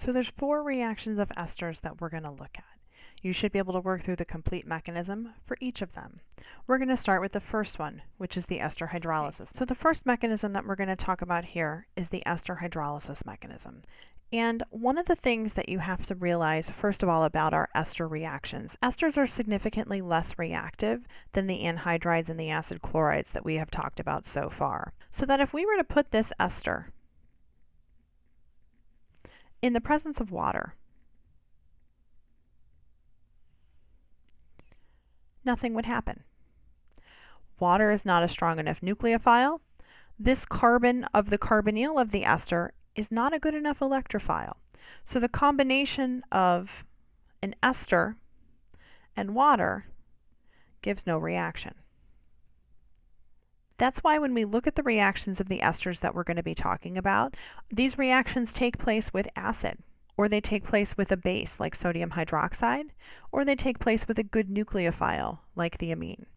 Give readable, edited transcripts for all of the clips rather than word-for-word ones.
So there's 4 reactions of esters that we're going to look at. You should be able to work through the complete mechanism for each of them. We're going to start with the first one, which is the ester hydrolysis. So the first mechanism that we're going to talk about here is the ester hydrolysis mechanism. And one of the things that you have to realize, first of all, about our ester reactions, esters are significantly less reactive than the anhydrides and the acid chlorides that we have talked about so far. So that if we were to put this ester in the presence of water, nothing would happen. Water is not a strong enough nucleophile. This carbon of the carbonyl of the ester is not a good enough electrophile. So the combination of an ester and water gives no reaction. That's why when we look at the reactions of the esters that we're going to be talking about, these reactions take place with acid, or they take place with a base like sodium hydroxide, or they take place with a good nucleophile like the amine.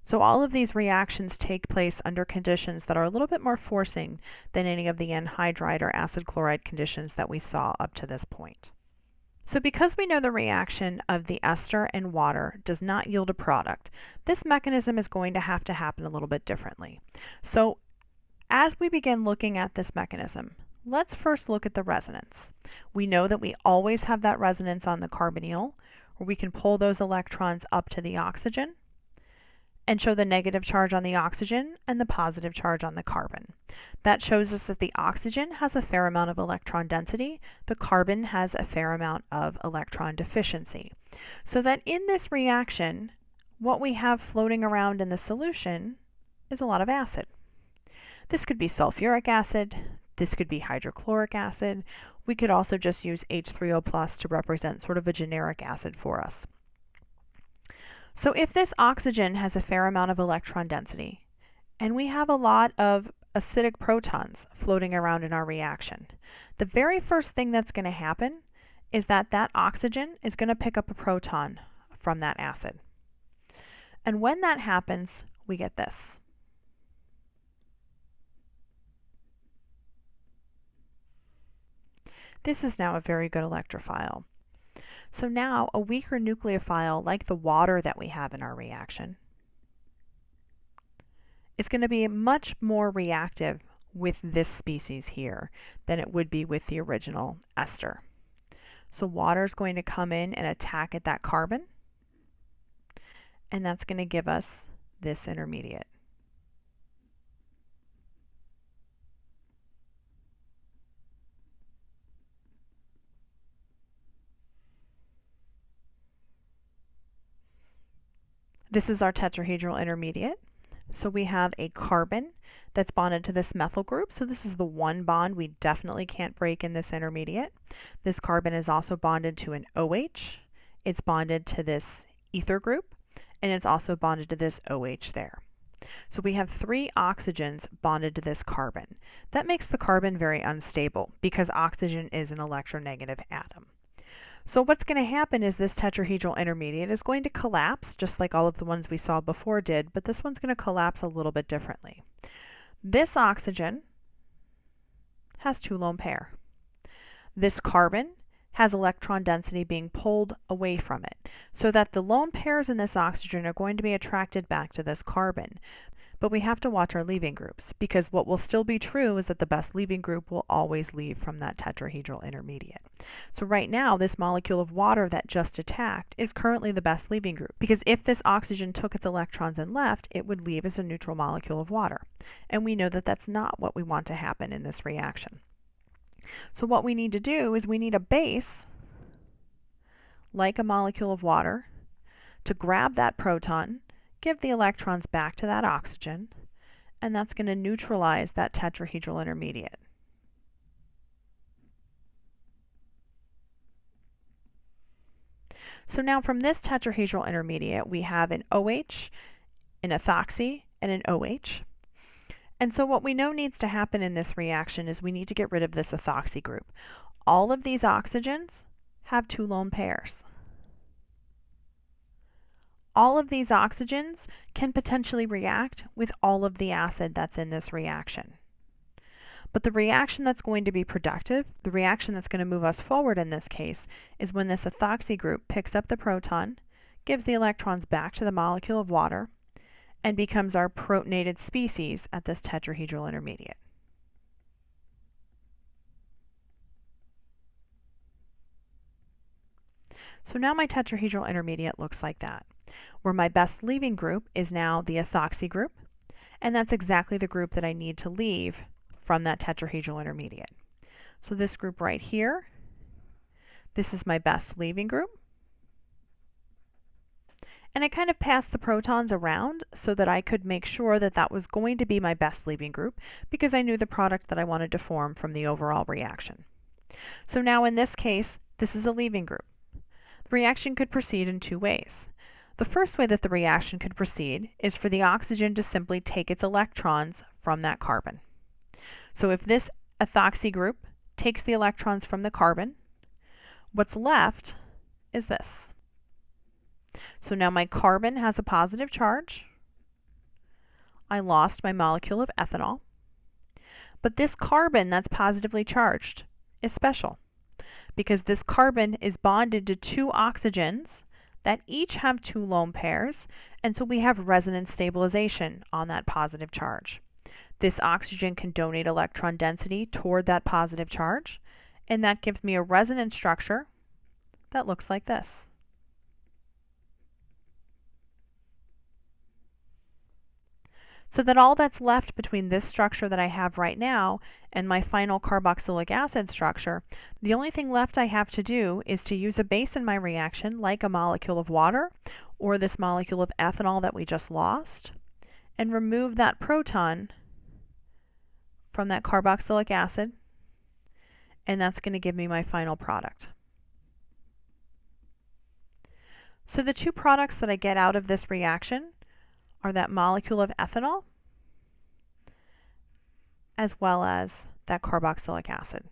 So all of these reactions take place under conditions that are a little bit more forcing than any of the anhydride or acid chloride conditions that we saw up to this point. So because we know the reaction of the ester and water does not yield a product, this mechanism is going to have to happen a little bit differently. So as we begin looking at this mechanism, let's first look at the resonance. We know that we always have that resonance on the carbonyl, where we can pull those electrons up to the oxygen and show the negative charge on the oxygen and the positive charge on the carbon. That shows us that the oxygen has a fair amount of electron density, the carbon has a fair amount of electron deficiency. So that in this reaction, what we have floating around in the solution is a lot of acid. This could be sulfuric acid, this could be hydrochloric acid. We could also just use H3O+ to represent sort of a generic acid for us. So if this oxygen has a fair amount of electron density, and we have a lot of acidic protons floating around in our reaction, the very first thing that's going to happen is that that oxygen is going to pick up a proton from that acid. And when that happens, we get this. This is now a very good electrophile. So now a weaker nucleophile like the water that we have in our reaction is going to be much more reactive with this species here than it would be with the original ester. So water is going to come in and attack at that carbon, and that's going to give us this intermediate. This is our tetrahedral intermediate. So we have a carbon that's bonded to this methyl group. So this is the one bond we definitely can't break in this intermediate. This carbon is also bonded to an OH. It's bonded to this ether group, and it's also bonded to this OH there. So we have 3 oxygens bonded to this carbon. That makes the carbon very unstable because oxygen is an electronegative atom. So what's going to happen is this tetrahedral intermediate is going to collapse, just like all of the ones we saw before did, but this one's going to collapse a little bit differently. This oxygen has 2 lone pair. This carbon has electron density being pulled away from it, so that the lone pairs in this oxygen are going to be attracted back to this carbon. But we have to watch our leaving groups, because what will still be true is that the best leaving group will always leave from that tetrahedral intermediate. So right now, this molecule of water that just attacked is currently the best leaving group, because if this oxygen took its electrons and left, it would leave as a neutral molecule of water. And we know that that's not what we want to happen in this reaction. So what we need to do is we need a base, like a molecule of water, to grab that proton, give the electrons back to that oxygen, and that's going to neutralize that tetrahedral intermediate. So now from this tetrahedral intermediate, we have an OH, an ethoxy, and an OH. And so what we know needs to happen in this reaction is we need to get rid of this ethoxy group. All of these oxygens have 2 lone pairs. All of these oxygens can potentially react with all of the acid that's in this reaction. But the reaction that's going to be productive, the reaction that's going to move us forward in this case, is when this ethoxy group picks up the proton, gives the electrons back to the molecule of water, and becomes our protonated species at this tetrahedral intermediate. So now my tetrahedral intermediate looks like that, where my best leaving group is now the ethoxy group, and that's exactly the group that I need to leave from that tetrahedral intermediate. So this group right here, this is my best leaving group. And I kind of passed the protons around so that I could make sure that that was going to be my best leaving group because I knew the product that I wanted to form from the overall reaction. So now in this case, this is a leaving group. The reaction could proceed in two ways. The first way that the reaction could proceed is for the oxygen to simply take its electrons from that carbon. So if this ethoxy group takes the electrons from the carbon, what's left is this. So now my carbon has a positive charge. I lost my molecule of ethanol. But this carbon that's positively charged is special because this carbon is bonded to two oxygens that each have two lone pairs, and so we have resonance stabilization on that positive charge. This oxygen can donate electron density toward that positive charge, and that gives me a resonance structure that looks like this. So that all that's left between this structure that I have right now and my final carboxylic acid structure, the only thing left I have to do is to use a base in my reaction, like a molecule of water or this molecule of ethanol that we just lost, and remove that proton from that carboxylic acid, and that's going to give me my final product. So the two products that I get out of this reaction are that molecule of ethanol as well as that carboxylic acid.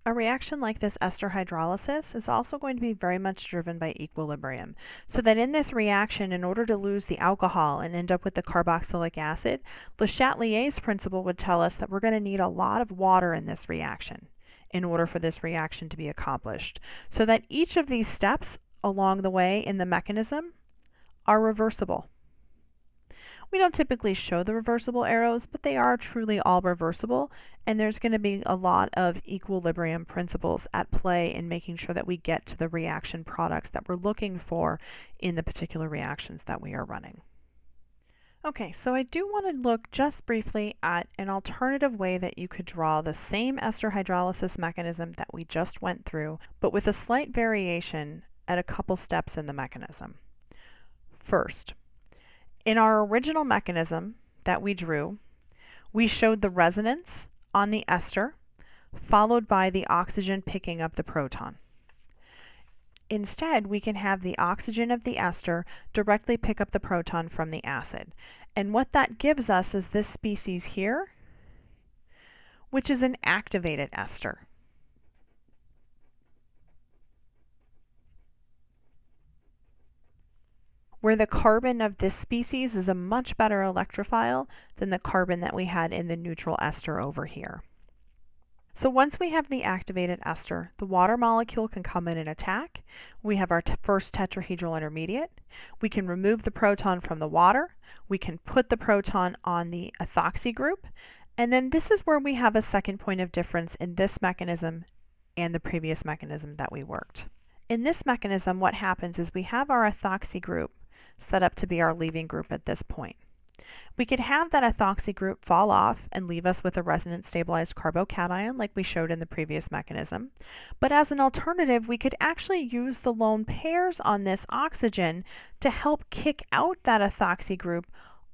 A reaction like this ester hydrolysis is also going to be very much driven by equilibrium. So that in this reaction, in order to lose the alcohol and end up with the carboxylic acid, Le Chatelier's principle would tell us that we're going to need a lot of water in this reaction in order for this reaction to be accomplished. So that each of these steps along the way in the mechanism are reversible. We don't typically show the reversible arrows, but they are truly all reversible, and there's going to be a lot of equilibrium principles at play in making sure that we get to the reaction products that we're looking for in the particular reactions that we are running. Okay, so I do want to look just briefly at an alternative way that you could draw the same ester hydrolysis mechanism that we just went through, but with a slight variation at a couple steps in the mechanism. First, in our original mechanism that we drew, we showed the resonance on the ester, followed by the oxygen picking up the proton. Instead, we can have the oxygen of the ester directly pick up the proton from the acid. And what that gives us is this species here, which is an activated ester. Where the carbon of this species is a much better electrophile than the carbon that we had in the neutral ester over here. So once we have the activated ester, the water molecule can come in and attack. We have our first tetrahedral intermediate. We can remove the proton from the water. We can put the proton on the ethoxy group. And then this is where we have a second point of difference in this mechanism and the previous mechanism that we worked. In this mechanism, what happens is we have our ethoxy group set up to be our leaving group at this point. We could have that ethoxy group fall off and leave us with a resonance stabilized carbocation like we showed in the previous mechanism. But as an alternative, we could actually use the lone pairs on this oxygen to help kick out that ethoxy group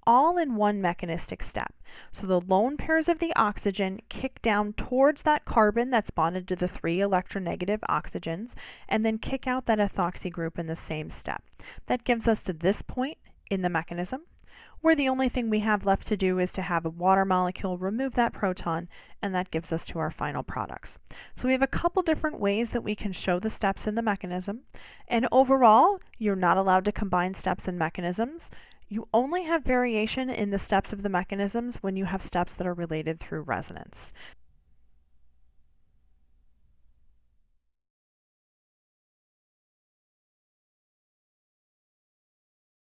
all in one mechanistic step. So the lone pairs of the oxygen kick down towards that carbon that's bonded to the 3 electronegative oxygens and then kick out that ethoxy group in the same step. That gives us to this point in the mechanism where the only thing we have left to do is to have a water molecule remove that proton, and that gives us to our final products. So we have a couple different ways that we can show the steps in the mechanism, and overall, you're not allowed to combine steps and mechanisms. You only have variation in the steps of the mechanisms when you have steps that are related through resonance.